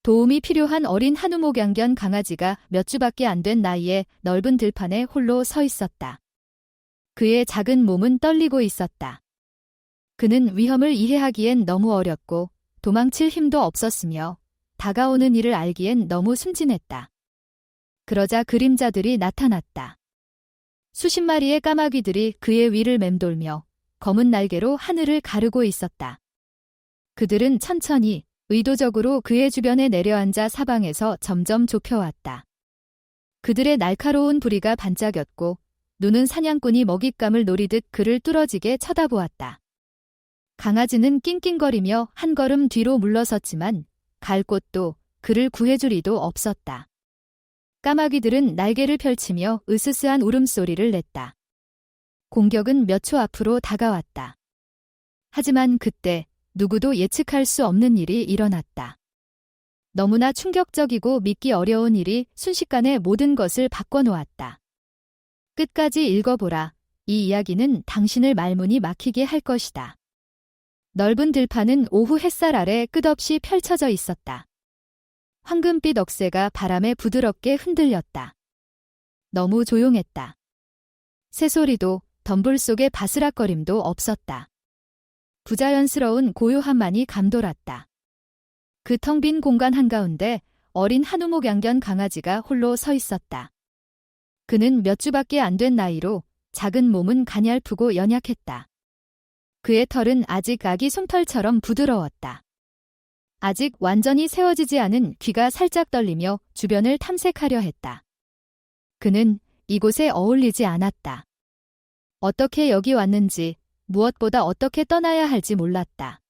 도움이 필요한 어린 한우목양견 강아지가 몇 주밖에 안 된 나이에 넓은 들판에 홀로 서 있었다. 그의 작은 몸은 떨리고 있었다. 그는 위험을 이해하기엔 너무 어렸고 도망칠 힘도 없었으며 다가오는 이를 알기엔 너무 순진했다. 그러자 그림자들이 나타났다. 수십 마리의 까마귀들이 그의 위를 맴돌며 검은 날개로 하늘을 가르고 있었다. 그들은 천천히 의도적으로 그의 주변에 내려앉아 사방에서 점점 좁혀왔다. 그들의 날카로운 부리가 반짝였고 눈은 사냥꾼이 먹잇감을 노리듯 그를 뚫어지게 쳐다보았다. 강아지는 낑낑거리며 한 걸음 뒤로 물러섰지만 갈 곳도 그를 구해줄 이도 없었다. 까마귀들은 날개를 펼치며 으스스한 울음소리를 냈다. 공격은 몇 초 앞으로 다가왔다. 하지만 그때 누구도 예측할 수 없는 일이 일어났다. 너무나 충격적이고 믿기 어려운 일이 순식간에 모든 것을 바꿔놓았다. 끝까지 읽어보라. 이 이야기는 당신을 말문이 막히게 할 것이다. 넓은 들판은 오후 햇살 아래 끝없이 펼쳐져 있었다. 황금빛 억새가 바람에 부드럽게 흔들렸다. 너무 조용했다. 새소리도 덤불 속의 바스락거림도 없었다. 부자연스러운 고요함만이 감돌았다. 그 텅 빈 공간 한가운데 어린 한우목양견 강아지가 홀로 서 있었다. 그는 몇 주밖에 안 된 나이로 작은 몸은 가냘프고 연약했다. 그의 털은 아직 아기 솜털처럼 부드러웠다. 아직 완전히 세워지지 않은 귀가 살짝 떨리며 주변을 탐색하려 했다. 그는 이곳에 어울리지 않았다. 어떻게 여기 왔는지, 무엇보다 어떻게 떠나야 할지 몰랐다.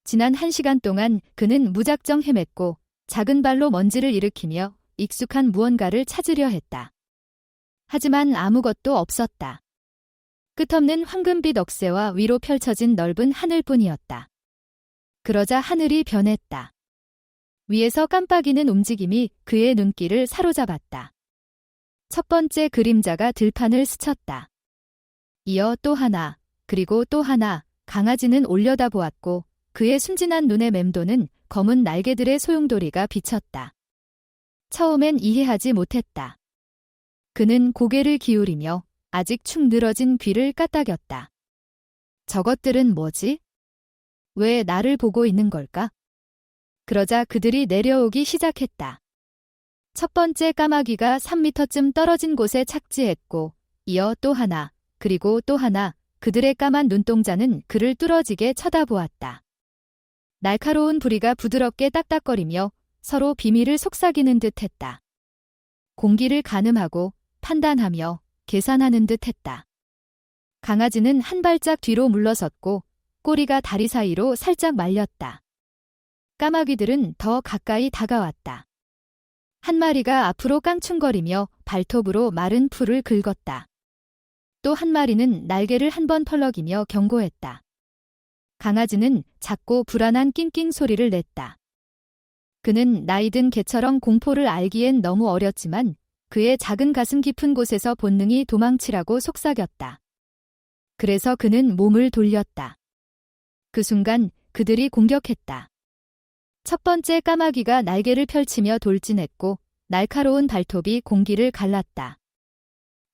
지난 1시간 동안 그는 무작정 헤맸고 작은 발로 먼지를 일으키며 익숙한 무언가를 찾으려 했다. 하지만 아무것도 없었다. 끝없는 황금빛 억새와 위로 펼쳐진 넓은 하늘뿐이었다. 그러자 하늘이 변했다. 위에서 깜빡이는 움직임이 그의 눈길을 사로잡았다. 첫 번째 그림자가 들판을 스쳤다. 이어 또 하나, 그리고 또 하나, 강아지는 올려다보았고 그의 순진한 눈에 맴도는 검은 날개들의 소용돌이가 비쳤다. 처음엔 이해하지 못했다. 그는 고개를 기울이며 아직 축 늘어진 귀를 까딱였다. 저것들은 뭐지? 왜 나를 보고 있는 걸까? 그러자 그들이 내려오기 시작했다. 첫 번째 까마귀가 3미터쯤 떨어진 곳에 착지했고 이어 또 하나, 그리고 또 하나, 그들의 까만 눈동자는 그를 뚫어지게 쳐다보았다. 날카로운 부리가 부드럽게 딱딱거리며 서로 비밀을 속삭이는 듯 했다. 공기를 가늠하고 판단하며 계산하는 듯 했다. 강아지는 한 발짝 뒤로 물러섰고 꼬리가 다리 사이로 살짝 말렸다. 까마귀들은 더 가까이 다가왔다. 한 마리가 앞으로 깡충거리며 발톱으로 마른 풀을 긁었다. 또 한 마리는 날개를 한 번 펄럭이며 경고했다. 강아지는 작고 불안한 낑낑 소리를 냈다. 그는 나이든 개처럼 공포를 알기엔 너무 어렸지만 그의 작은 가슴 깊은 곳에서 본능이 도망치라고 속삭였다. 그래서 그는 몸을 돌렸다. 그 순간 그들이 공격했다. 첫 번째 까마귀가 날개를 펼치며 돌진했고 날카로운 발톱이 공기를 갈랐다.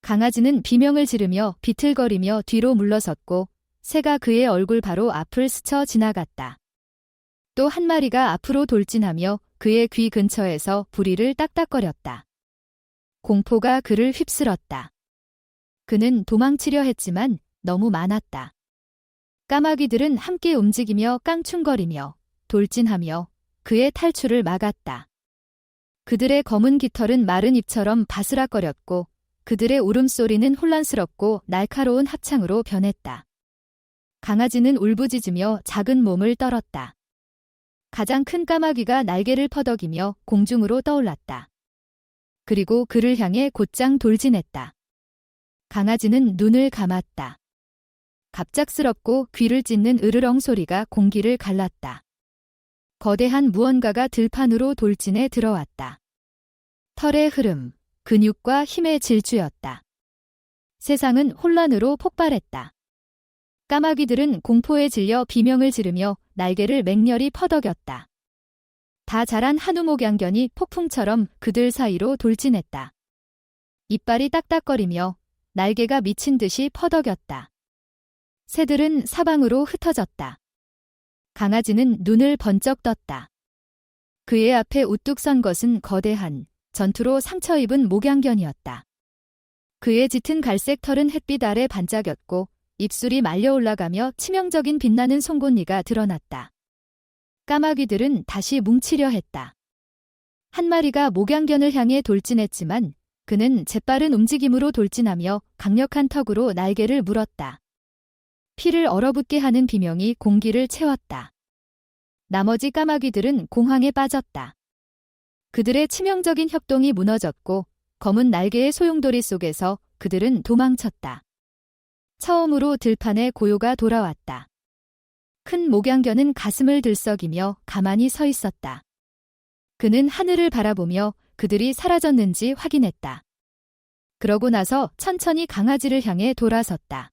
강아지는 비명을 지르며 비틀거리며 뒤로 물러섰고 새가 그의 얼굴 바로 앞을 스쳐 지나갔다. 또 한 마리가 앞으로 돌진하며 그의 귀 근처에서 부리를 딱딱거렸다. 공포가 그를 휩쓸었다. 그는 도망치려 했지만 너무 많았다. 까마귀들은 함께 움직이며 깡충거리며 돌진하며 그의 탈출을 막았다. 그들의 검은 깃털은 마른 잎처럼 바스락거렸고 그들의 울음소리는 혼란스럽고 날카로운 합창으로 변했다. 강아지는 울부짖으며 작은 몸을 떨었다. 가장 큰 까마귀가 날개를 퍼덕이며 공중으로 떠올랐다. 그리고 그를 향해 곧장 돌진했다. 강아지는 눈을 감았다. 갑작스럽고 귀를 찢는 으르렁 소리가 공기를 갈랐다. 거대한 무언가가 들판으로 돌진해 들어왔다. 털의 흐름, 근육과 힘의 질주였다. 세상은 혼란으로 폭발했다. 까마귀들은 공포에 질려 비명을 지르며 날개를 맹렬히 퍼덕였다. 다 자란 한우 목양견이 폭풍처럼 그들 사이로 돌진했다. 이빨이 딱딱거리며 날개가 미친 듯이 퍼덕였다. 새들은 사방으로 흩어졌다. 강아지는 눈을 번쩍 떴다. 그의 앞에 우뚝 선 것은 거대한 전투로 상처 입은 목양견이었다. 그의 짙은 갈색 털은 햇빛 아래 반짝였고 입술이 말려 올라가며 치명적인 빛나는 송곳니가 드러났다. 까마귀들은 다시 뭉치려 했다. 한 마리가 목양견을 향해 돌진했지만 그는 재빠른 움직임으로 돌진하며 강력한 턱으로 날개를 물었다. 피를 얼어붙게 하는 비명이 공기를 채웠다. 나머지 까마귀들은 공황에 빠졌다. 그들의 치명적인 협동이 무너졌고 검은 날개의 소용돌이 속에서 그들은 도망쳤다. 처음으로 들판에 고요가 돌아왔다. 큰 목양견은 가슴을 들썩이며 가만히 서 있었다. 그는 하늘을 바라보며 그들이 사라졌는지 확인했다. 그러고 나서 천천히 강아지를 향해 돌아섰다.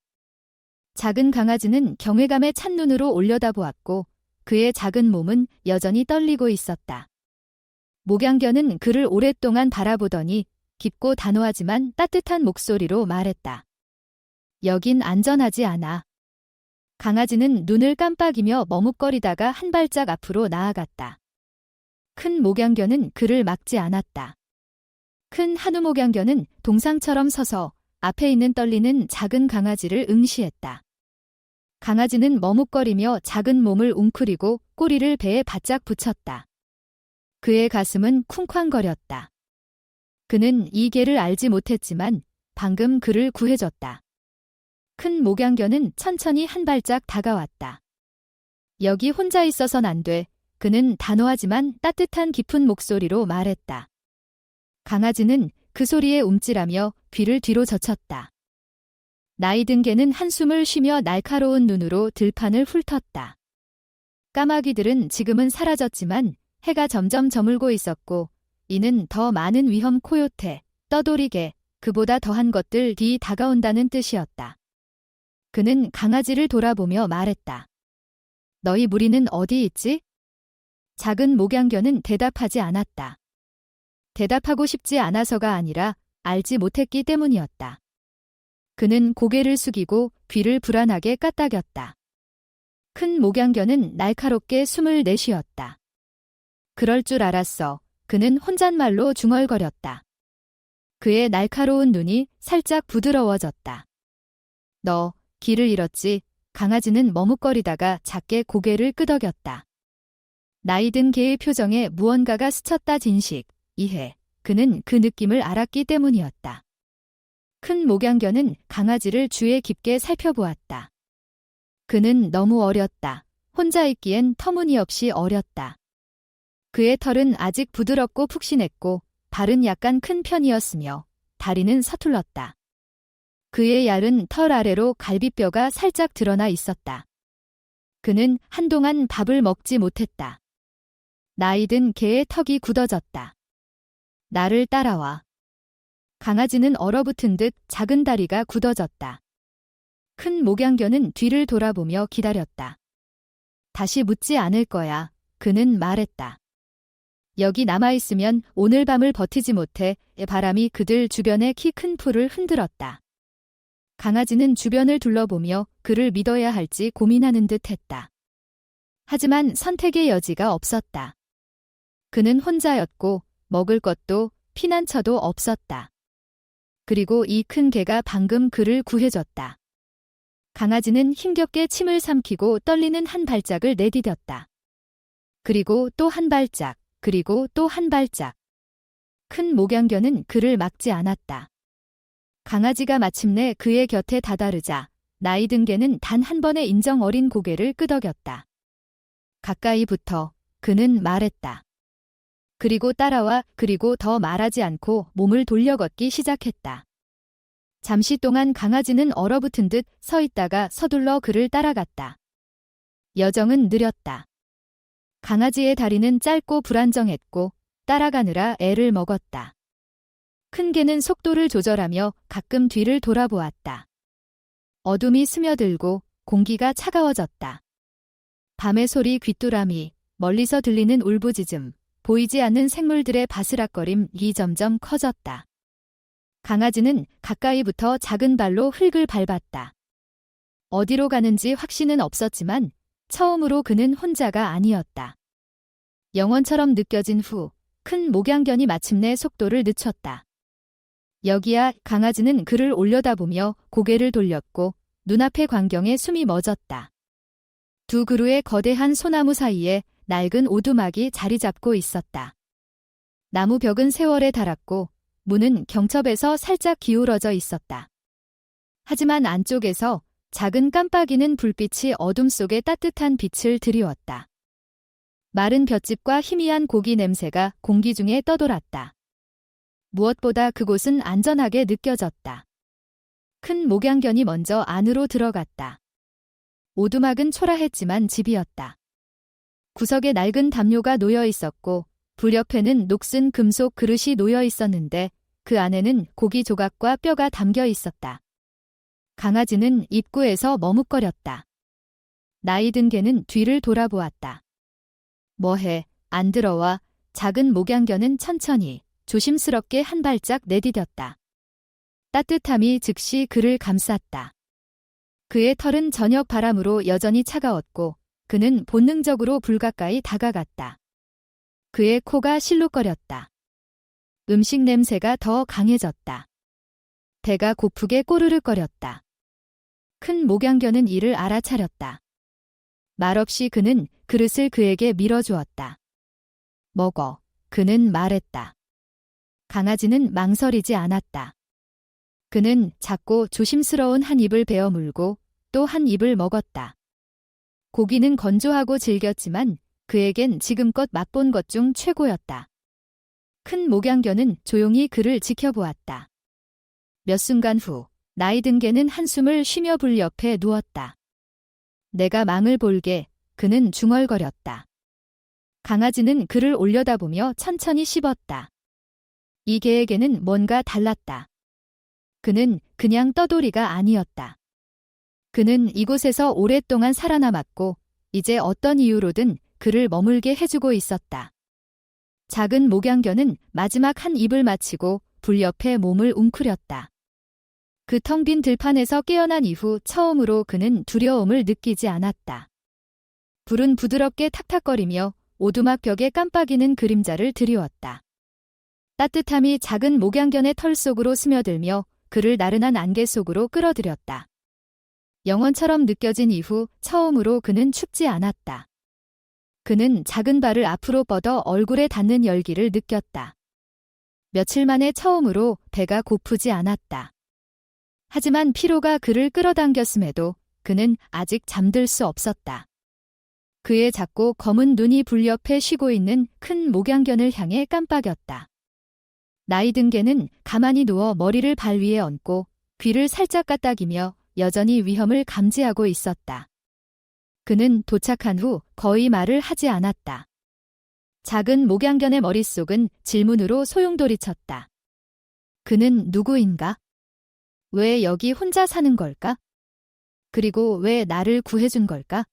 작은 강아지는 경외감에 찬 눈으로 올려다보았고 그의 작은 몸은 여전히 떨리고 있었다. 목양견은 그를 오랫동안 바라보더니 깊고 단호하지만 따뜻한 목소리로 말했다. 여긴 안전하지 않아. 강아지는 눈을 깜빡이며 머뭇거리다가 한 발짝 앞으로 나아갔다. 큰 목양견은 그를 막지 않았다. 큰 한우 목양견은 동상처럼 서서 앞에 있는 떨리는 작은 강아지를 응시했다. 강아지는 머뭇거리며 작은 몸을 웅크리고 꼬리를 배에 바짝 붙였다. 그의 가슴은 쿵쾅거렸다. 그는 이 개를 알지 못했지만 방금 그를 구해줬다. 큰 목양견은 천천히 한 발짝 다가왔다. 여기 혼자 있어선 안 돼. 그는 단호하지만 따뜻한 깊은 목소리로 말했다. 강아지는 그 소리에 움찔하며 귀를 뒤로 젖혔다. 나이 든 개는 한숨을 쉬며 날카로운 눈으로 들판을 훑었다. 까마귀들은 지금은 사라졌지만 해가 점점 저물고 있었고 이는 더 많은 위험 코요테, 떠돌이개, 그보다 더한 것들이 다가온다는 뜻이었다. 그는 강아지를 돌아보며 말했다. 너희 무리는 어디 있지? 작은 목양견은 대답하지 않았다. 대답하고 싶지 않아서가 아니라 알지 못했기 때문이었다. 그는 고개를 숙이고 귀를 불안하게 까딱였다. 큰 목양견은 날카롭게 숨을 내쉬었다. 그럴 줄 알았어. 그는 혼잣말로 중얼거렸다. 그의 날카로운 눈이 살짝 부드러워졌다. 너 길을 잃었지? 강아지는 머뭇거리다가 작게 고개를 끄덕였다. 나이 든 개의 표정에 무언가가 스쳤다. 진식, 이해. 그는 그 느낌을 알았기 때문이었다. 큰 목양견은 강아지를 주의 깊게 살펴보았다. 그는 너무 어렸다. 혼자 있기엔 터무니없이 어렸다. 그의 털은 아직 부드럽고 푹신했고 발은 약간 큰 편이었으며 다리는 서툴렀다. 그의 얇은 털 아래로 갈비뼈가 살짝 드러나 있었다. 그는 한동안 밥을 먹지 못했다. 나이 든 개의 턱이 굳어졌다. 나를 따라와. 강아지는 얼어붙은 듯 작은 다리가 굳어졌다. 큰 목양견은 뒤를 돌아보며 기다렸다. 다시 묻지 않을 거야. 그는 말했다. 여기 남아있으면 오늘 밤을 버티지 못해. 바람이 그들 주변의 키 큰 풀을 흔들었다. 강아지는 주변을 둘러보며 그를 믿어야 할지 고민하는 듯 했다. 하지만 선택의 여지가 없었다. 그는 혼자였고 먹을 것도 피난처도 없었다. 그리고 이 큰 개가 방금 그를 구해줬다. 강아지는 힘겹게 침을 삼키고 떨리는 한 발짝을 내디뎠다. 그리고 또 한 발짝, 그리고 또 한 발짝. 큰 목양견은 그를 막지 않았다. 강아지가 마침내 그의 곁에 다다르자 나이 든 개는 단 한 번의 인정 어린 고개를 끄덕였다. 가까이 붙어. 그는 말했다. 그리고 따라와. 그리고 더 말하지 않고 몸을 돌려 걷기 시작했다. 잠시 동안 강아지는 얼어붙은 듯 서 있다가 서둘러 그를 따라갔다. 여정은 느렸다. 강아지의 다리는 짧고 불안정했고 따라가느라 애를 먹었다. 큰 개는 속도를 조절하며 가끔 뒤를 돌아보았다. 어둠이 스며들고 공기가 차가워졌다. 밤의 소리, 귀뚜라미, 멀리서 들리는 울부짖음, 보이지 않는 생물들의 바스락거림이 점점 커졌다. 강아지는 가까이부터 작은 발로 흙을 밟았다. 어디로 가는지 확신은 없었지만 처음으로 그는 혼자가 아니었다. 영원처럼 느껴진 후 큰 목양견이 마침내 속도를 늦췄다. 여기야. 강아지는 그를 올려다보며 고개를 돌렸고 눈앞의 광경에 숨이 멎었다. 두 그루의 거대한 소나무 사이에 낡은 오두막이 자리 잡고 있었다. 나무 벽은 세월에 닳았고 문은 경첩에서 살짝 기울어져 있었다. 하지만 안쪽에서 작은 깜빡이는 불빛이 어둠 속에 따뜻한 빛을 드리웠다. 마른 볏짚과 희미한 고기 냄새가 공기 중에 떠돌았다. 무엇보다 그곳은 안전하게 느껴졌다. 큰 목양견이 먼저 안으로 들어갔다. 오두막은 초라했지만 집이었다. 구석에 낡은 담요가 놓여 있었고 불 옆에는 녹슨 금속 그릇이 놓여 있었는데 그 안에는 고기 조각과 뼈가 담겨 있었다. 강아지는 입구에서 머뭇거렸다. 나이 든 개는 뒤를 돌아보았다. 뭐해, 안 들어와. 작은 목양견은 천천히 조심스럽게 한 발짝 내디뎠다. 따뜻함이 즉시 그를 감쌌다. 그의 털은 저녁 바람으로 여전히 차가웠고 그는 본능적으로 불 가까이 다가갔다. 그의 코가 실룩거렸다. 음식 냄새가 더 강해졌다. 배가 고프게 꼬르륵거렸다. 큰 목양견은 이를 알아차렸다. 말없이 그는 그릇을 그에게 밀어주었다. 먹어. 그는 말했다. 강아지는 망설이지 않았다. 그는 작고 조심스러운 한 입을 베어 물고 또 한 입을 먹었다. 고기는 건조하고 질겼지만 그에겐 지금껏 맛본 것 중 최고였다. 큰 목양견은 조용히 그를 지켜보았다. 몇 순간 후 나이 든 개는 한숨을 쉬며 불 옆에 누웠다. 내가 망을 볼게. 그는 중얼거렸다. 강아지는 그를 올려다보며 천천히 씹었다. 이 개에게는 뭔가 달랐다. 그는 그냥 떠돌이가 아니었다. 그는 이곳에서 오랫동안 살아남았고 이제 어떤 이유로든 그를 머물게 해주고 있었다. 작은 목양견은 마지막 한 입을 마치고 불 옆에 몸을 웅크렸다. 그 텅 빈 들판에서 깨어난 이후 처음으로 그는 두려움을 느끼지 않았다. 불은 부드럽게 탁탁거리며 오두막 벽에 깜빡이는 그림자를 드리웠다. 따뜻함이 작은 목양견의 털 속으로 스며들며 그를 나른한 안개 속으로 끌어들였다. 영원처럼 느껴진 이후 처음으로 그는 춥지 않았다. 그는 작은 발을 앞으로 뻗어 얼굴에 닿는 열기를 느꼈다. 며칠 만에 처음으로 배가 고프지 않았다. 하지만 피로가 그를 끌어당겼음에도 그는 아직 잠들 수 없었다. 그의 작고 검은 눈이 불 옆에 쉬고 있는 큰 목양견을 향해 깜빡였다. 나이 든 개는 가만히 누워 머리를 발 위에 얹고 귀를 살짝 까딱이며 여전히 위험을 감지하고 있었다. 그는 도착한 후 거의 말을 하지 않았다. 작은 목양견의 머릿속은 질문으로 소용돌이쳤다. 그는 누구인가? 왜 여기 혼자 사는 걸까? 그리고 왜 나를 구해준 걸까?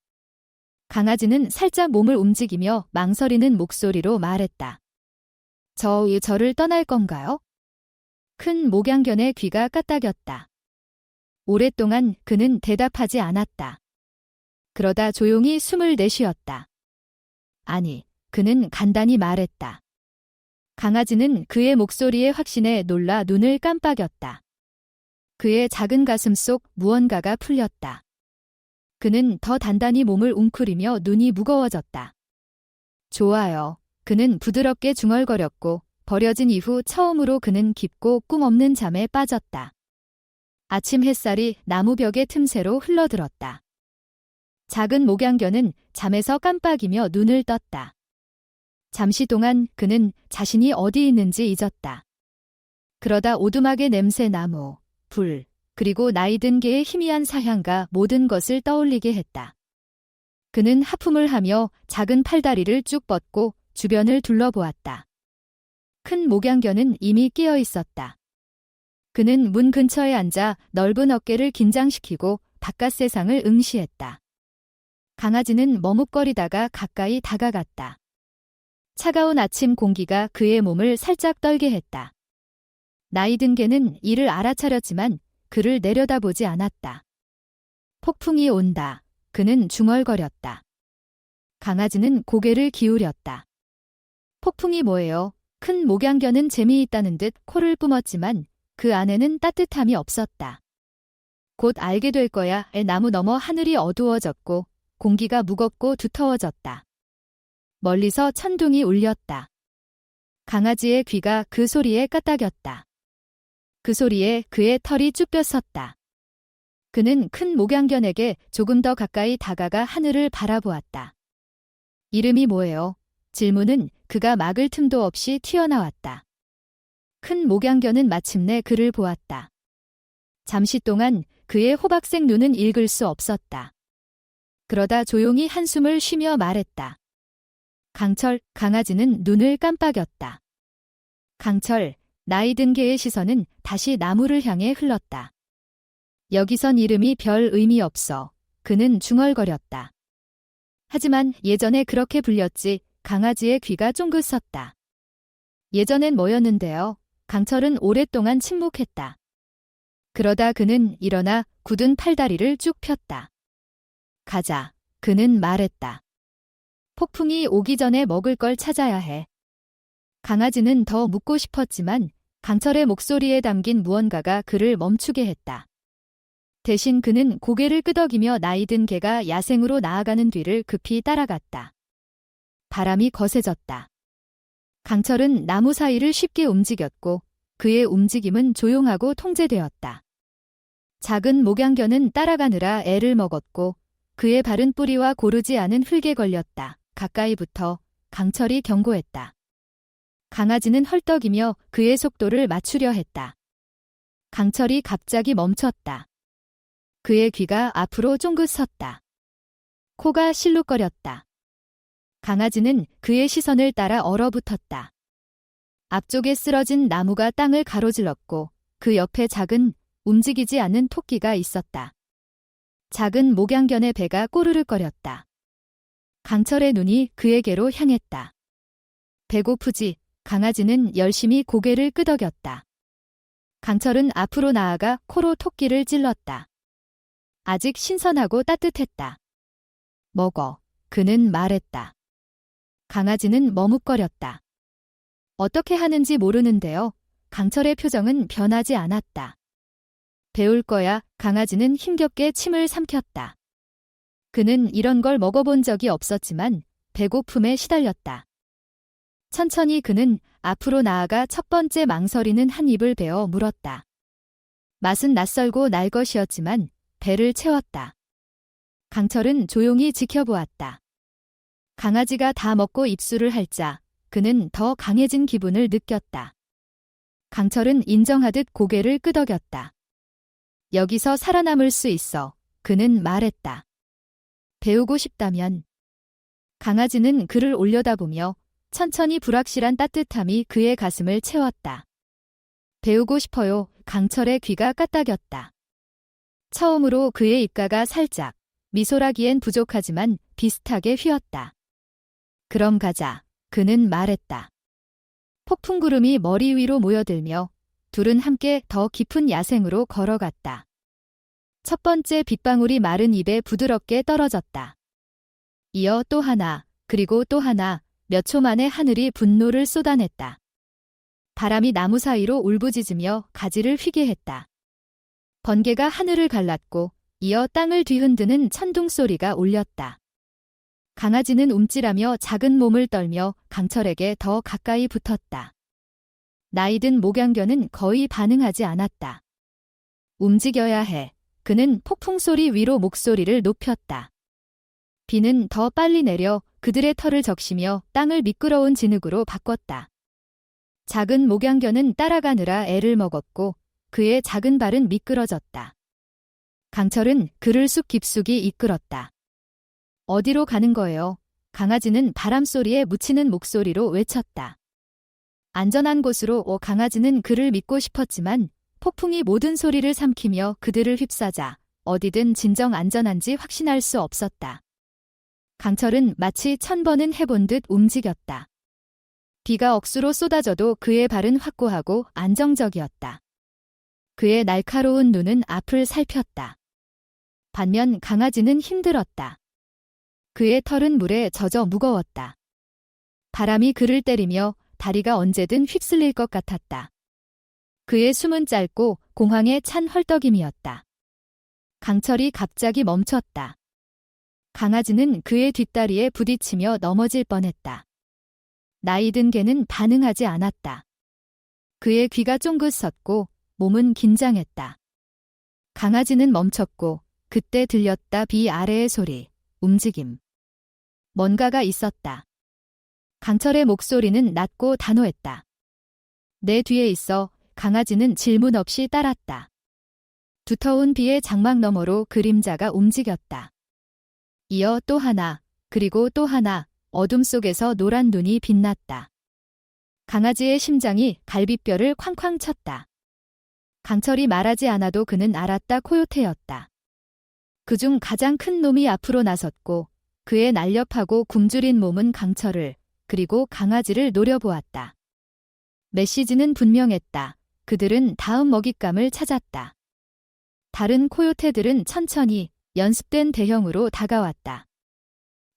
강아지는 살짝 몸을 움직이며 망설이는 목소리로 말했다. 저를 떠날 건가요? 큰 목양견의 귀가 까딱였다. 오랫동안 그는 대답하지 않았다. 그러다 조용히 숨을 내쉬었다. 아니, 그는 간단히 말했다. 강아지는 그의 목소리의 확신에 놀라 눈을 깜빡였다. 그의 작은 가슴 속 무언가가 풀렸다. 그는 더 단단히 몸을 웅크리며 눈이 무거워졌다. 좋아요. 그는 부드럽게 중얼거렸고 버려진 이후 처음으로 그는 깊고 꿈 없는 잠에 빠졌다. 아침 햇살이 나무벽의 틈새로 흘러들었다. 작은 목양견은 잠에서 깜빡이며 눈을 떴다. 잠시 동안 그는 자신이 어디 있는지 잊었다. 그러다 오두막의 냄새, 나무, 불, 그리고 나이 든 개의 희미한 사향가 모든 것을 떠올리게 했다. 그는 하품을 하며 작은 팔다리를 쭉 뻗고 주변을 둘러보았다. 큰 목양견은 이미 깨어 있었다. 그는 문 근처에 앉아 넓은 어깨를 긴장시키고 바깥 세상을 응시했다. 강아지는 머뭇거리다가 가까이 다가갔다. 차가운 아침 공기가 그의 몸을 살짝 떨게 했다. 나이든 개는 이를 알아차렸지만 그를 내려다보지 않았다. 폭풍이 온다. 그는 중얼거렸다. 강아지는 고개를 기울였다. 폭풍이 뭐예요? 큰 목양견은 재미있다는 듯 코를 뿜었지만 그 안에는 따뜻함이 없었다. 곧 알게 될 거야. 나무 너머 하늘이 어두워졌고 공기가 무겁고 두터워졌다. 멀리서 천둥이 울렸다. 강아지의 귀가 그 소리에 까딱였다. 그 소리에 그의 털이 쭈뼛섰다. 그는 큰 목양견에게 조금 더 가까이 다가가 하늘을 바라보았다. 이름이 뭐예요? 질문은 그가 막을 틈도 없이 튀어나왔다. 큰 목양견은 마침내 그를 보았다. 잠시 동안 그의 호박색 눈은 읽을 수 없었다. 그러다 조용히 한숨을 쉬며 말했다. 강철. 강아지는 눈을 깜빡였다. 강철. 나이든 개의 시선은 다시 나무를 향해 흘렀다. 여기선 이름이 별 의미 없어. 그는 중얼거렸다. 하지만 예전에 그렇게 불렸지. 강아지의 귀가 쫑긋 섰다. 예전엔 뭐였는데요? 강철은 오랫동안 침묵했다. 그러다 그는 일어나 굳은 팔다리를 쭉 폈다. 가자. 그는 말했다. 폭풍이 오기 전에 먹을 걸 찾아야 해. 강아지는 더 묻고 싶었지만 강철의 목소리에 담긴 무언가가 그를 멈추게 했다. 대신 그는 고개를 끄덕이며 나이든 개가 야생으로 나아가는 뒤를 급히 따라갔다. 바람이 거세졌다. 강철은 나무 사이를 쉽게 움직였고 그의 움직임은 조용하고 통제되었다. 작은 목양견은 따라가느라 애를 먹었고 그의 발은 뿌리와 고르지 않은 흙에 걸렸다. 가까이 붙어 강철이 경고했다. 강아지는 헐떡이며 그의 속도를 맞추려 했다. 강철이 갑자기 멈췄다. 그의 귀가 앞으로 쫑긋 섰다. 코가 실룩거렸다. 강아지는 그의 시선을 따라 얼어붙었다. 앞쪽에 쓰러진 나무가 땅을 가로질렀고 그 옆에 작은 움직이지 않는 토끼가 있었다. 작은 목양견의 배가 꼬르륵거렸다. 강철의 눈이 그에게로 향했다. 배고프지? 강아지는 열심히 고개를 끄덕였다. 강철은 앞으로 나아가 코로 토끼를 찔렀다. 아직 신선하고 따뜻했다. 먹어. 그는 말했다. 강아지는 머뭇거렸다. 어떻게 하는지 모르는데요. 강철의 표정은 변하지 않았다. 배울 거야. 강아지는 힘겹게 침을 삼켰다. 그는 이런 걸 먹어본 적이 없었지만 배고픔에 시달렸다. 천천히 그는 앞으로 나아가 첫 번째 망설이는 한 입을 베어 물었다. 맛은 낯설고 날 것이었지만 배를 채웠다. 강철은 조용히 지켜보았다. 강아지가 다 먹고 입술을 핥자 그는 더 강해진 기분을 느꼈다. 강철은 인정하듯 고개를 끄덕였다. 여기서 살아남을 수 있어. 그는 말했다. 배우고 싶다면. 강아지는 그를 올려다보며 천천히 불확실한 따뜻함이 그의 가슴을 채웠다. 배우고 싶어요. 강철의 귀가 까딱였다. 처음으로 그의 입가가 살짝, 미소라기엔 부족하지만 비슷하게 휘었다. 그럼 가자. 그는 말했다. 폭풍구름이 머리 위로 모여들며 둘은 함께 더 깊은 야생으로 걸어갔다. 첫 번째 빗방울이 마른 입에 부드럽게 떨어졌다. 이어 또 하나, 그리고 또 하나, 몇 초 만에 하늘이 분노를 쏟아냈다. 바람이 나무 사이로 울부짖으며 가지를 휘게 했다. 번개가 하늘을 갈랐고 이어 땅을 뒤흔드는 천둥 소리가 울렸다. 강아지는 움찔하며 작은 몸을 떨며 강철에게 더 가까이 붙었다. 나이든 목양견은 거의 반응하지 않았다. 움직여야 해. 그는 폭풍 소리 위로 목소리를 높였다. 비는 더 빨리 내려 그들의 털을 적시며 땅을 미끄러운 진흙으로 바꿨다. 작은 목양견은 따라가느라 애를 먹었고 그의 작은 발은 미끄러졌다. 강철은 그를 숲 깊숙이 이끌었다. 어디로 가는 거예요? 강아지는 바람소리에 묻히는 목소리로 외쳤다. 안전한 곳으로. 강아지는 그를 믿고 싶었지만 폭풍이 모든 소리를 삼키며 그들을 휩싸자 어디든 진정 안전한지 확신할 수 없었다. 강철은 마치 1000번은 해본 듯 움직였다. 비가 억수로 쏟아져도 그의 발은 확고하고 안정적이었다. 그의 날카로운 눈은 앞을 살폈다. 반면 강아지는 힘들었다. 그의 털은 물에 젖어 무거웠다. 바람이 그를 때리며 다리가 언제든 휩쓸릴 것 같았다. 그의 숨은 짧고 공황에 찬 헐떡임이었다. 강철이 갑자기 멈췄다. 강아지는 그의 뒷다리에 부딪히며 넘어질 뻔했다. 나이든 개는 반응하지 않았다. 그의 귀가 쫑긋 섰고 몸은 긴장했다. 강아지는 멈췄고 그때 들렸다. 비 아래의 소리, 움직임. 뭔가가 있었다. 강철의 목소리는 낮고 단호했다. 내 뒤에 있어. 강아지는 질문 없이 따랐다. 두터운 비의 장막 너머로 그림자가 움직였다. 이어 또 하나, 그리고 또 하나, 어둠 속에서 노란 눈이 빛났다. 강아지의 심장이 갈비뼈를 쾅쾅 쳤다. 강철이 말하지 않아도 그는 알았다. 코요테였다. 그중 가장 큰 놈이 앞으로 나섰고 그의 날렵하고 굶주린 몸은 강철을 그리고 강아지를 노려보았다. 메시지는 분명했다. 그들은 다음 먹잇감을 찾았다. 다른 코요테들은 천천히 연습된 대형으로 다가왔다.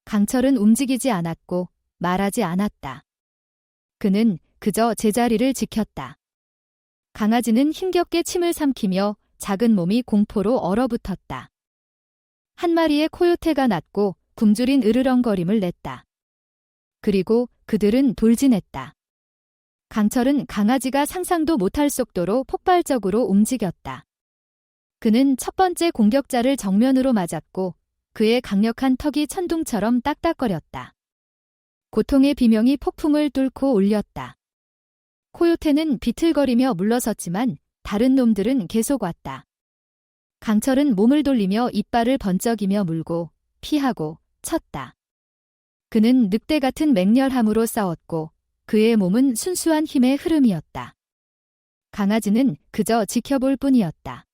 강철은 움직이지 않았고 말하지 않았다. 그는 그저 제자리를 지켰다. 강아지는 힘겹게 침을 삼키며 작은 몸이 공포로 얼어붙었다. 한 마리의 코요테가 났고 굶주린 으르렁거림을 냈다. 그리고 그들은 돌진했다. 강철은 강아지가 상상도 못할 속도로 폭발적으로 움직였다. 그는 첫 번째 공격자를 정면으로 맞았고 그의 강력한 턱이 천둥처럼 딱딱거렸다. 고통의 비명이 폭풍을 뚫고 울렸다. 코요테는 비틀거리며 물러섰지만 다른 놈들은 계속 왔다. 강철은 몸을 돌리며 이빨을 번쩍이며 물고 피하고 쳤다. 그는 늑대 같은 맹렬함으로 싸웠고 그의 몸은 순수한 힘의 흐름이었다. 강아지는 그저 지켜볼 뿐이었다.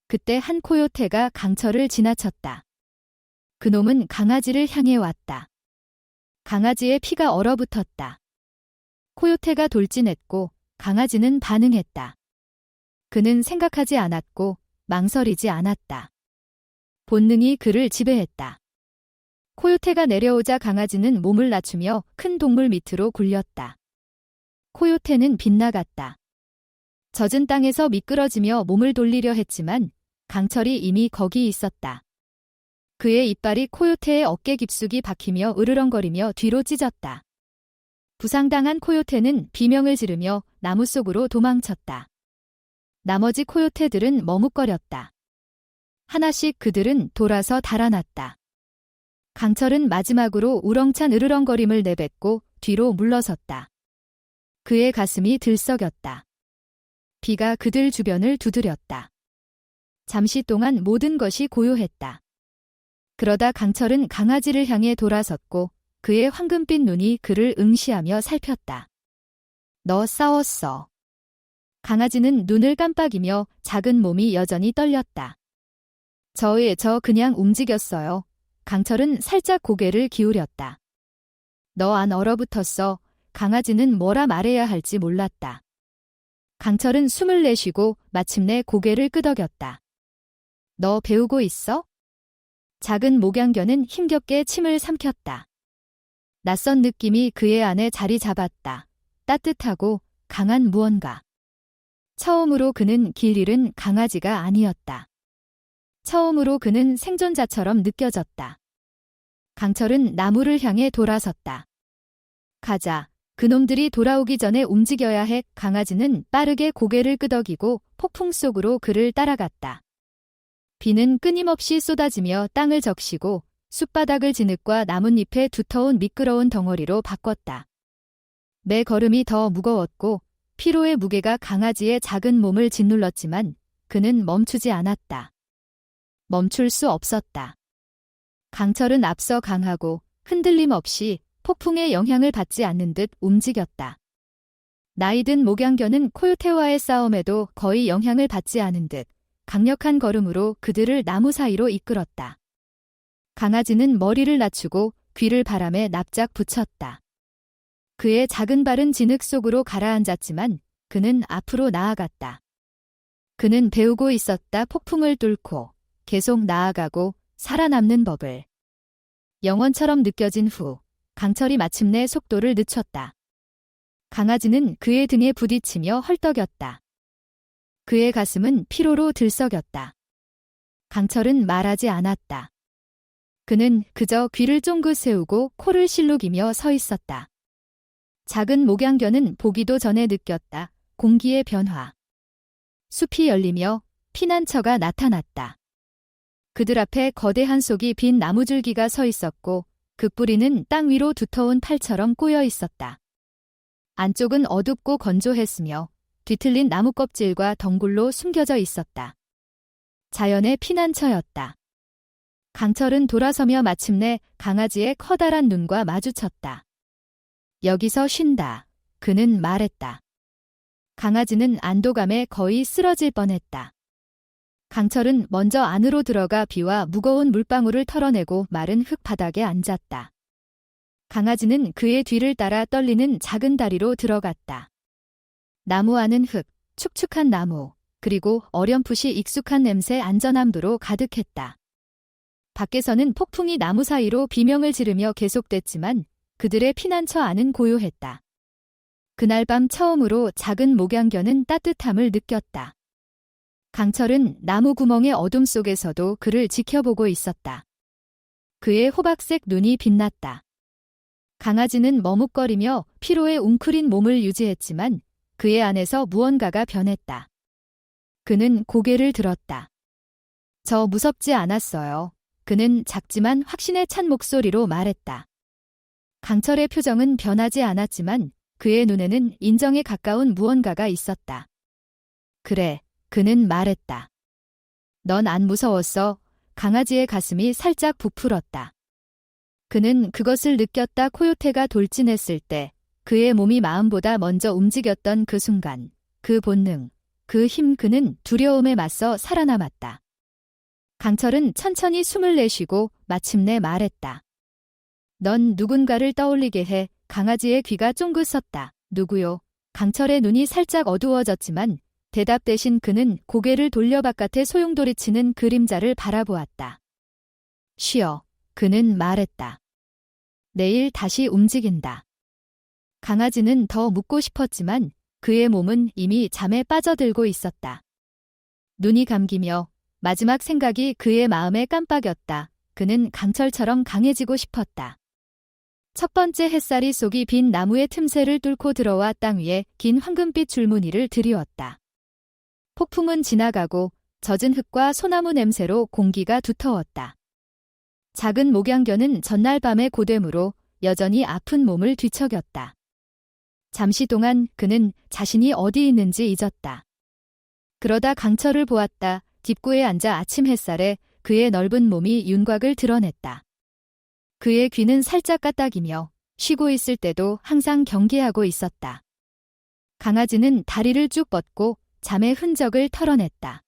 그때 한 코요테가 강철을 지나쳤다. 그놈은 강아지를 향해 왔다. 강아지의 피가 얼어붙었다. 코요테가 돌진했고 강아지는 반응했다. 그는 생각하지 않았고 망설이지 않았다. 본능이 그를 지배했다. 코요테가 내려오자 강아지는 몸을 낮추며 큰 동물 밑으로 굴렸다. 코요테는 빗나갔다. 젖은 땅에서 미끄러지며 몸을 돌리려 했지만 강철이 이미 거기 있었다. 그의 이빨이 코요테의 어깨 깊숙이 박히며 으르렁거리며 뒤로 찢었다. 부상당한 코요테는 비명을 지르며 나무 속으로 도망쳤다. 나머지 코요테들은 머뭇거렸다. 하나씩 그들은 돌아서 달아났다. 강철은 마지막으로 우렁찬 으르렁거림을 내뱉고 뒤로 물러섰다. 그의 가슴이 들썩였다. 비가 그들 주변을 두드렸다. 잠시 동안 모든 것이 고요했다. 그러다 강철은 강아지를 향해 돌아섰고 그의 황금빛 눈이 그를 응시하며 살폈다. 너 싸웠어. 강아지는 눈을 깜빡이며 작은 몸이 여전히 떨렸다. 저 그냥 움직였어요. 강철은 살짝 고개를 기울였다. 너 안 얼어붙었어. 강아지는 뭐라 말해야 할지 몰랐다. 강철은 숨을 내쉬고 마침내 고개를 끄덕였다. 너 배우고 있어? 작은 목양견은 힘겹게 침을 삼켰다. 낯선 느낌이 그의 안에 자리 잡았다. 따뜻하고 강한 무언가. 처음으로 그는 길 잃은 강아지가 아니었다. 처음으로 그는 생존자처럼 느껴졌다. 강철은 나무를 향해 돌아섰다. 가자. 그놈들이 돌아오기 전에 움직여야 해. 강아지는 빠르게 고개를 끄덕이고 폭풍 속으로 그를 따라갔다. 비는 끊임없이 쏟아지며 땅을 적시고 숲바닥을 진흙과 나뭇잎의 두터운 미끄러운 덩어리로 바꿨다. 매 걸음이 더 무거웠고 피로의 무게가 강아지의 작은 몸을 짓눌렀지만 그는 멈추지 않았다. 멈출 수 없었다. 강철은 앞서 강하고 흔들림 없이 폭풍의 영향을 받지 않는 듯 움직였다. 나이든 목양견은 코요테와의 싸움에도 거의 영향을 받지 않은 듯 강력한 걸음으로 그들을 나무 사이로 이끌었다. 강아지는 머리를 낮추고 귀를 바람에 납작 붙였다. 그의 작은 발은 진흙 속으로 가라앉았지만 그는 앞으로 나아갔다. 그는 배우고 있었다. 폭풍을 뚫고 계속 나아가고 살아남는 법을. 영원처럼 느껴진 후 강철이 마침내 속도를 늦췄다. 강아지는 그의 등에 부딪히며 헐떡였다. 그의 가슴은 피로로 들썩였다. 강철은 말하지 않았다. 그는 그저 귀를 쫑긋 세우고 코를 실룩이며 서 있었다. 작은 목양견은 보기도 전에 느꼈다. 공기의 변화. 숲이 열리며 피난처가 나타났다. 그들 앞에 거대한 속이 빈 나무줄기가 서 있었고 그 뿌리는 땅 위로 두터운 팔처럼 꼬여 있었다. 안쪽은 어둡고 건조했으며 뒤틀린 나무 껍질과 덩굴로 숨겨져 있었다. 자연의 피난처였다. 강철은 돌아서며 마침내 강아지의 커다란 눈과 마주쳤다. 여기서 쉰다. 그는 말했다. 강아지는 안도감에 거의 쓰러질 뻔했다. 강철은 먼저 안으로 들어가 비와 무거운 물방울을 털어내고 마른 흙바닥에 앉았다. 강아지는 그의 뒤를 따라 떨리는 작은 다리로 들어갔다. 나무 안은 흙, 축축한 나무, 그리고 어렴풋이 익숙한 냄새 안전함도로 가득했다. 밖에서는 폭풍이 나무 사이로 비명을 지르며 계속됐지만 그들의 피난처 안은 고요했다. 그날 밤 처음으로 작은 목양견은 따뜻함을 느꼈다. 강철은 나무 구멍의 어둠 속에서도 그를 지켜보고 있었다. 그의 호박색 눈이 빛났다. 강아지는 머뭇거리며 피로에 웅크린 몸을 유지했지만 그의 안에서 무언가가 변했다. 그는 고개를 들었다. 저 무섭지 않았어요. 그는 작지만 확신에 찬 목소리로 말했다. 강철의 표정은 변하지 않았지만 그의 눈에는 인정에 가까운 무언가가 있었다. 그래, 그는 말했다. 넌 안 무서웠어. 강아지의 가슴이 살짝 부풀었다. 그는 그것을 느꼈다. 코요테가 돌진했을 때 그의 몸이 마음보다 먼저 움직였던 그 순간, 그 본능, 그 힘. 그는 두려움에 맞서 살아남았다. 강철은 천천히 숨을 내쉬고 마침내 말했다. 넌 누군가를 떠올리게 해. 강아지의 귀가 쫑긋 섰다. 누구요? 강철의 눈이 살짝 어두워졌지만 대답 대신 그는 고개를 돌려 바깥에 소용돌이치는 그림자를 바라보았다. 쉬어. 그는 말했다. 내일 다시 움직인다. 강아지는 더 묻고 싶었지만 그의 몸은 이미 잠에 빠져들고 있었다. 눈이 감기며 마지막 생각이 그의 마음에 깜빡였다. 그는 강철처럼 강해지고 싶었다. 첫 번째 햇살이 속이 빈 나무의 틈새를 뚫고 들어와 땅 위에 긴 황금빛 줄무늬를 드리웠다. 폭풍은 지나가고 젖은 흙과 소나무 냄새로 공기가 두터웠다. 작은 목양견은 전날 밤의 고됨으로 여전히 아픈 몸을 뒤척였다. 잠시 동안 그는 자신이 어디 있는지 잊었다. 그러다 강철을 보았다. 뒷구에 앉아 아침 햇살에 그의 넓은 몸이 윤곽을 드러냈다. 그의 귀는 살짝 까딱이며 쉬고 있을 때도 항상 경계하고 있었다. 강아지는 다리를 쭉 뻗고 잠의 흔적을 털어냈다.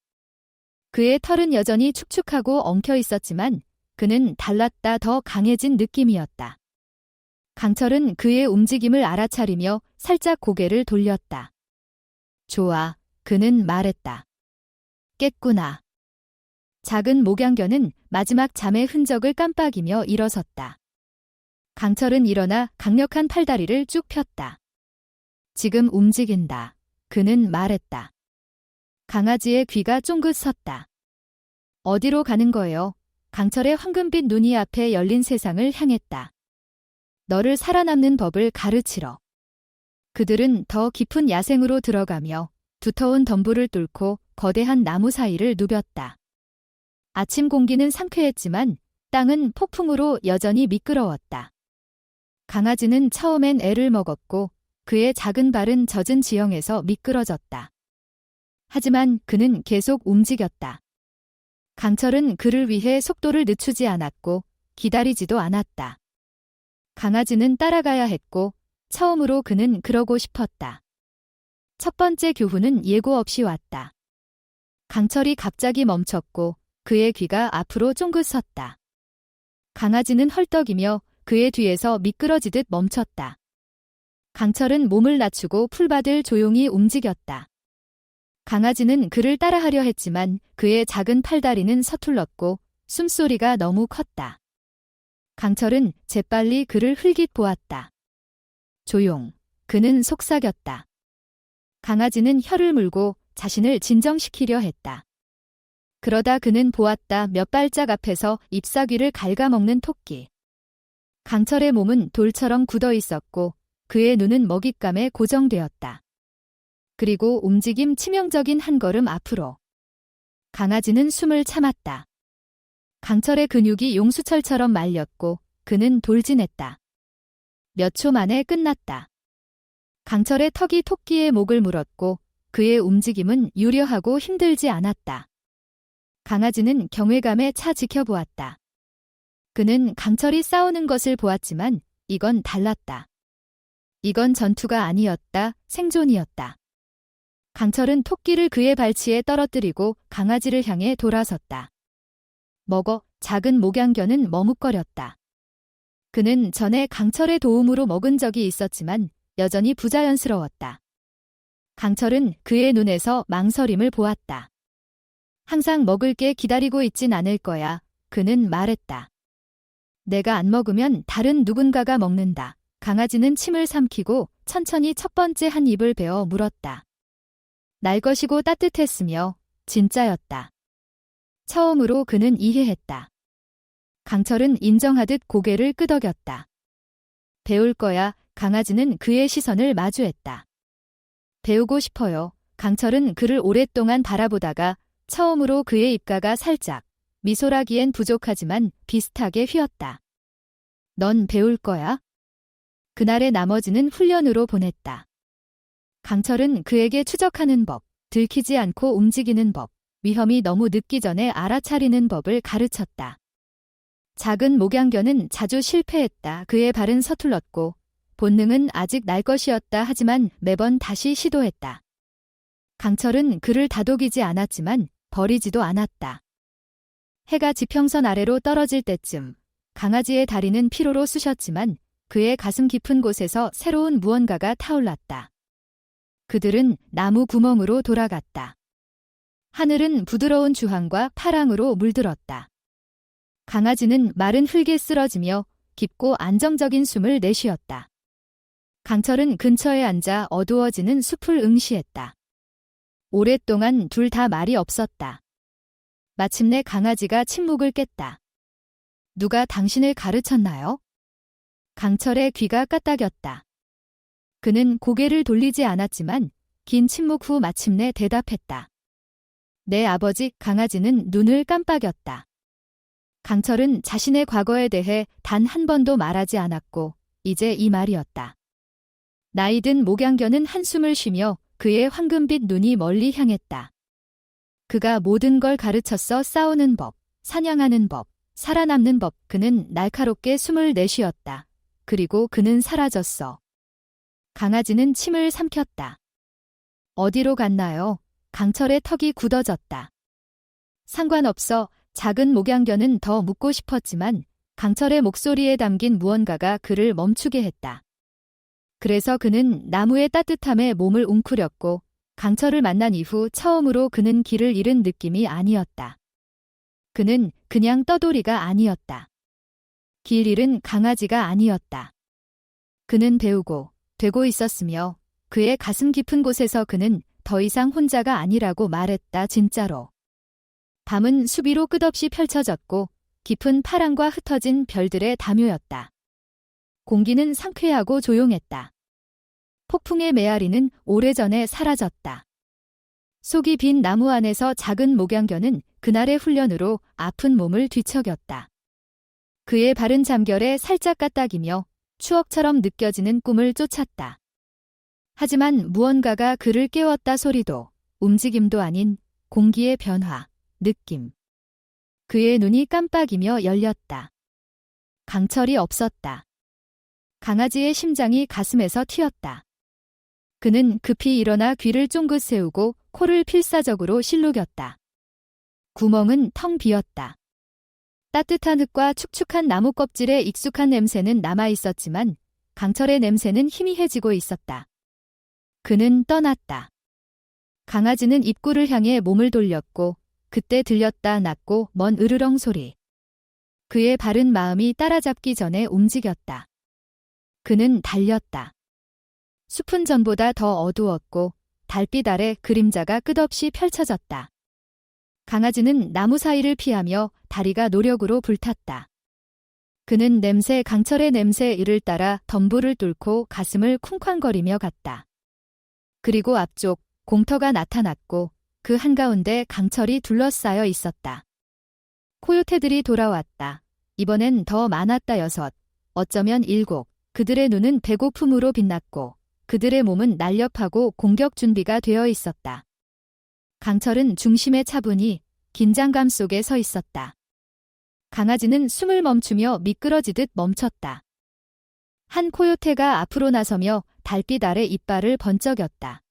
그의 털은 여전히 축축하고 엉켜 있었지만 그는 달랐다. 더 강해진 느낌이었다. 강철은 그의 움직임을 알아차리며 살짝 고개를 돌렸다. 좋아, 그는 말했다. 깼구나. 작은 목양견은 마지막 잠의 흔적을 깜빡이며 일어섰다. 강철은 일어나 강력한 팔다리를 쭉 폈다. 지금 움직인다. 그는 말했다. 강아지의 귀가 쫑긋 섰다. 어디로 가는 거예요? 강철의 황금빛 눈이 앞에 열린 세상을 향했다. 너를 살아남는 법을 가르치러. 그들은 더 깊은 야생으로 들어가며 두터운 덤불을 뚫고 거대한 나무 사이를 누볐다. 아침 공기는 상쾌했지만 땅은 폭풍으로 여전히 미끄러웠다. 강아지는 처음엔 애를 먹었고 그의 작은 발은 젖은 지형에서 미끄러졌다. 하지만 그는 계속 움직였다. 강철은 그를 위해 속도를 늦추지 않았고 기다리지도 않았다. 강아지는 따라가야 했고 처음으로 그는 그러고 싶었다. 첫 번째 교훈은 예고 없이 왔다. 강철이 갑자기 멈췄고 그의 귀가 앞으로 쫑긋 섰다. 강아지는 헐떡이며 그의 뒤에서 미끄러지듯 멈췄다. 강철은 몸을 낮추고 풀밭을 조용히 움직였다. 강아지는 그를 따라하려 했지만 그의 작은 팔다리는 서툴렀고 숨소리가 너무 컸다. 강철은 재빨리 그를 흘깃 보았다. 조용. 그는 속삭였다. 강아지는 혀를 물고 자신을 진정시키려 했다. 그러다 그는 보았다. 몇 발짝 앞에서 잎사귀를 갉아먹는 토끼. 강철의 몸은 돌처럼 굳어 있었고 그의 눈은 먹잇감에 고정되었다. 그리고 움직임 치명적인 한 걸음 앞으로. 강아지는 숨을 참았다. 강철의 근육이 용수철처럼 말렸고 그는 돌진했다. 몇 초 만에 끝났다. 강철의 턱이 토끼의 목을 물었고 그의 움직임은 유려하고 힘들지 않았다. 강아지는 경외감에 차 지켜보았다. 그는 강철이 싸우는 것을 보았지만 이건 달랐다. 이건 전투가 아니었다. 생존이었다. 강철은 토끼를 그의 발치에 떨어뜨리고 강아지를 향해 돌아섰다. 먹어. 작은 목양견은 머뭇거렸다. 그는 전에 강철의 도움으로 먹은 적이 있었지만 여전히 부자연스러웠다. 강철은 그의 눈에서 망설임을 보았다. 항상 먹을 게 기다리고 있진 않을 거야. 그는 말했다. 내가 안 먹으면 다른 누군가가 먹는다. 강아지는 침을 삼키고 천천히 첫 번째 한 입을 베어 물었다. 날 것이고 따뜻했으며 진짜였다. 처음으로 그는 이해했다. 강철은 인정하듯 고개를 끄덕였다. 배울 거야. 강아지는 그의 시선을 마주했다. 배우고 싶어요. 강철은 그를 오랫동안 바라보다가 처음으로 그의 입가가 살짝, 미소라기엔 부족하지만 비슷하게 휘었다. 넌 배울 거야? 그날의 나머지는 훈련으로 보냈다. 강철은 그에게 추적하는 법, 들키지 않고 움직이는 법, 위험이 너무 늦기 전에 알아차리는 법을 가르쳤다. 작은 목양견은 자주 실패했다. 그의 발은 서툴렀고 본능은 아직 날 것이었다. 하지만 매번 다시 시도했다. 강철은 그를 다독이지 않았지만 버리지도 않았다. 해가 지평선 아래로 떨어질 때쯤 강아지의 다리는 피로로 쑤셨지만 그의 가슴 깊은 곳에서 새로운 무언가가 타올랐다. 그들은 나무 구멍으로 돌아갔다. 하늘은 부드러운 주황과 파랑으로 물들었다. 강아지는 마른 흙에 쓰러지며 깊고 안정적인 숨을 내쉬었다. 강철은 근처에 앉아 어두워지는 숲을 응시했다. 오랫동안 둘 다 말이 없었다. 마침내 강아지가 침묵을 깼다. 누가 당신을 가르쳤나요? 강철의 귀가 까딱였다. 그는 고개를 돌리지 않았지만 긴 침묵 후 마침내 대답했다. 내 아버지. 강아지는 눈을 깜빡였다. 강철은 자신의 과거에 대해 단 한 번도 말하지 않았고 이제 이 말이었다. 나이든 목양견은 한숨을 쉬며 그의 황금빛 눈이 멀리 향했다. 그가 모든 걸 가르쳤어. 싸우는 법, 사냥하는 법, 살아남는 법. 그는 날카롭게 숨을 내쉬었다. 그리고 그는 사라졌어. 강아지는 침을 삼켰다. 어디로 갔나요? 강철의 턱이 굳어졌다. 상관없어. 작은 목양견은 더 묻고 싶었지만 강철의 목소리에 담긴 무언가가 그를 멈추게 했다. 그래서 그는 나무의 따뜻함에 몸을 웅크렸고 강철을 만난 이후 처음으로 그는 길을 잃은 느낌이 아니었다. 그는 그냥 떠돌이가 아니었다. 길 잃은 강아지가 아니었다. 그는 배우고 되고 있었으며 그의 가슴 깊은 곳에서 그는 더 이상 혼자가 아니라고 말했다. 진짜로. 밤은 수비로 끝없이 펼쳐졌고 깊은 파랑과 흩어진 별들의 다묘였다. 공기는 상쾌하고 조용했다. 폭풍의 메아리는 오래전에 사라졌다. 속이 빈 나무 안에서 작은 목양견은 그날의 훈련으로 아픈 몸을 뒤척였다. 그의 발은 잠결에 살짝 까딱이며 추억처럼 느껴지는 꿈을 쫓았다. 하지만 무언가가 그를 깨웠다. 소리도, 움직임도 아닌 공기의 변화, 느낌. 그의 눈이 깜빡이며 열렸다. 강철이 없었다. 강아지의 심장이 가슴에서 튀었다. 그는 급히 일어나 귀를 쫑긋 세우고 코를 필사적으로 실룩였다. 구멍은 텅 비었다. 따뜻한 흙과 축축한 나무 껍질에 익숙한 냄새는 남아있었지만 강철의 냄새는 희미해지고 있었다. 그는 떠났다. 강아지는 입구를 향해 몸을 돌렸고 그때 들렸다 낮고 먼 으르렁 소리. 그의 바른 마음이 따라잡기 전에 움직였다. 그는 달렸다. 숲은 전보다 더 어두웠고 달빛 아래 그림자가 끝없이 펼쳐졌다. 강아지는 나무 사이를 피하며 다리가 노력으로 불탔다. 그는 강철의 냄새를 따라 덤불을 뚫고 가슴을 쿵쾅거리며 갔다. 그리고 앞쪽 공터가 나타났고 그 한가운데 강철이 둘러싸여 있었다. 코요테들이 돌아왔다. 이번엔 더 많았다. 6, 어쩌면 7. 그들의 눈은 배고픔으로 빛났고 그들의 몸은 날렵하고 공격 준비가 되어 있었다. 강철은 중심에 차분히 긴장감 속에 서 있었다. 강아지는 숨을 멈추며 미끄러지듯 멈췄다. 한 코요테가 앞으로 나서며 달빛 아래 이빨을 번쩍였다.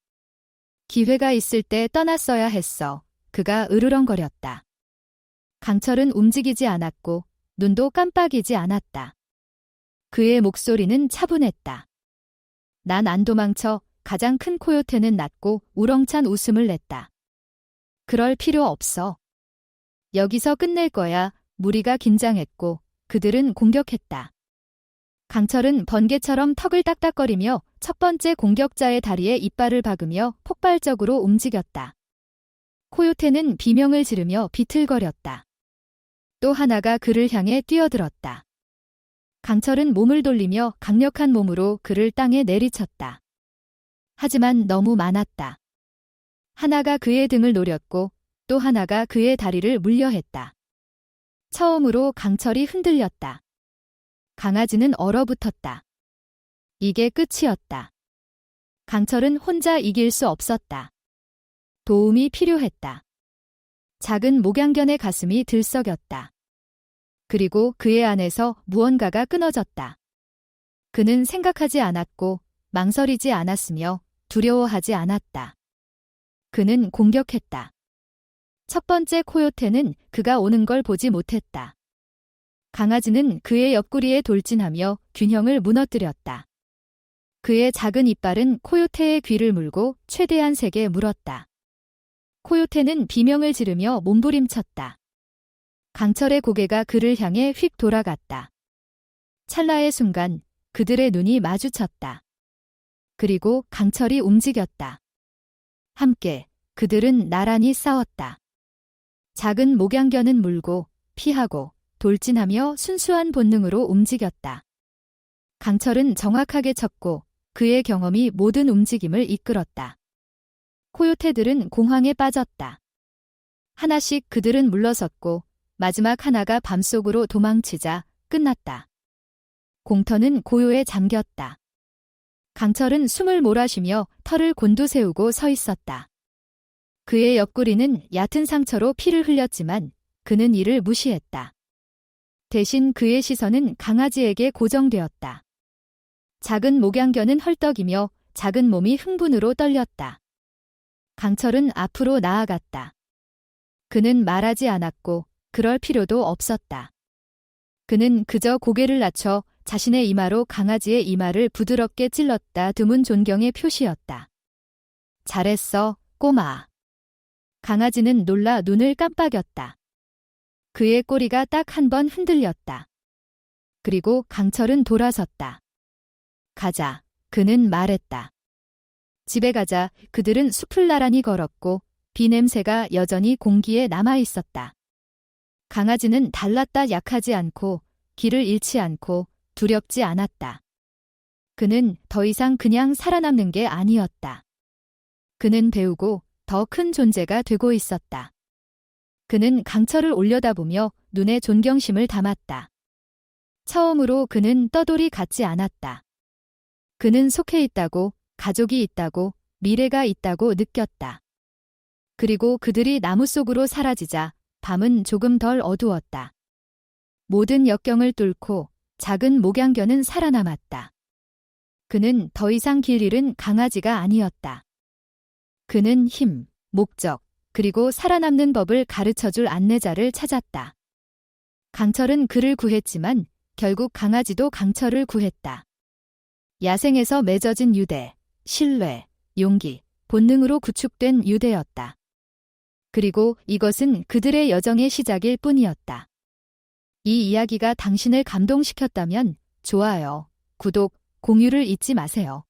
기회가 있을 때 떠났어야 했어. 그가 으르렁거렸다. 강철은 움직이지 않았고 눈도 깜빡이지 않았다. 그의 목소리는 차분했다. 난 안 도망쳐. 가장 큰 코요테는 낮고 우렁찬 웃음을 냈다. 그럴 필요 없어. 여기서 끝낼 거야. 무리가 긴장했고 그들은 공격했다. 강철은 번개처럼 턱을 딱딱거리며 첫 번째 공격자의 다리에 이빨을 박으며 폭발적으로 움직였다. 코요테는 비명을 지르며 비틀거렸다. 또 하나가 그를 향해 뛰어들었다. 강철은 몸을 돌리며 강력한 몸으로 그를 땅에 내리쳤다. 하지만 너무 많았다. 하나가 그의 등을 노렸고 또 하나가 그의 다리를 물려했다. 처음으로 강철이 흔들렸다. 강아지는 얼어붙었다. 이게 끝이었다. 강철은 혼자 이길 수 없었다. 도움이 필요했다. 작은 목양견의 가슴이 들썩였다. 그리고 그의 안에서 무언가가 끊어졌다. 그는 생각하지 않았고 망설이지 않았으며 두려워하지 않았다. 그는 공격했다. 첫 번째 코요테는 그가 오는 걸 보지 못했다. 강아지는 그의 옆구리에 돌진하며 균형을 무너뜨렸다. 그의 작은 이빨은 코요테의 귀를 물고 최대한 세게 물었다. 코요테는 비명을 지르며 몸부림쳤다. 강철의 고개가 그를 향해 휙 돌아갔다. 찰나의 순간 그들의 눈이 마주쳤다. 그리고 강철이 움직였다. 함께 그들은 나란히 싸웠다. 작은 목양견은 물고 피하고 돌진하며 순수한 본능으로 움직였다. 강철은 정확하게 쳤고 그의 경험이 모든 움직임을 이끌었다. 코요테들은 공황에 빠졌다. 하나씩 그들은 물러섰고 마지막 하나가 밤속으로 도망치자 끝났다. 공터는 고요에 잠겼다. 강철은 숨을 몰아쉬며 털을 곤두세우고 서 있었다. 그의 옆구리는 얕은 상처로 피를 흘렸지만 그는 이를 무시했다. 대신 그의 시선은 강아지에게 고정되었다. 작은 목양견은 헐떡이며 작은 몸이 흥분으로 떨렸다. 강철은 앞으로 나아갔다. 그는 말하지 않았고 그럴 필요도 없었다. 그는 그저 고개를 낮춰 자신의 이마로 강아지의 이마를 부드럽게 찔렀다. 드문 존경의 표시였다. 잘했어, 꼬마. 강아지는 놀라 눈을 깜빡였다. 그의 꼬리가 딱 한 번 흔들렸다. 그리고 강철은 돌아섰다. 가자, 그는 말했다. 집에 가자. 그들은 숲을 나란히 걸었고 비냄새가 여전히 공기에 남아 있었다. 강아지는 달랐다. 약하지 않고 길을 잃지 않고 두렵지 않았다. 그는 더 이상 그냥 살아남는 게 아니었다. 그는 배우고 더 큰 존재가 되고 있었다. 그는 강철을 올려다보며 눈에 존경심을 담았다. 처음으로 그는 떠돌이 같지 않았다. 그는 속해 있다고, 가족이 있다고, 미래가 있다고 느꼈다. 그리고 그들이 나무 속으로 사라지자 밤은 조금 덜 어두웠다. 모든 역경을 뚫고 작은 목양견은 살아남았다. 그는 더 이상 길 잃은 강아지가 아니었다. 그는 힘, 목적, 그리고 살아남는 법을 가르쳐줄 안내자를 찾았다. 강철은 그를 구했지만 결국 강아지도 강철을 구했다. 야생에서 맺어진 유대, 신뢰, 용기, 본능으로 구축된 유대였다. 그리고 이것은 그들의 여정의 시작일 뿐이었다. 이 이야기가 당신을 감동시켰다면 좋아요, 구독, 공유를 잊지 마세요.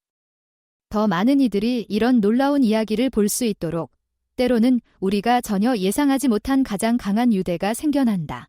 더 많은 이들이 이런 놀라운 이야기를 볼 수 있도록 때로는 우리가 전혀 예상하지 못한 가장 강한 유대가 생겨난다.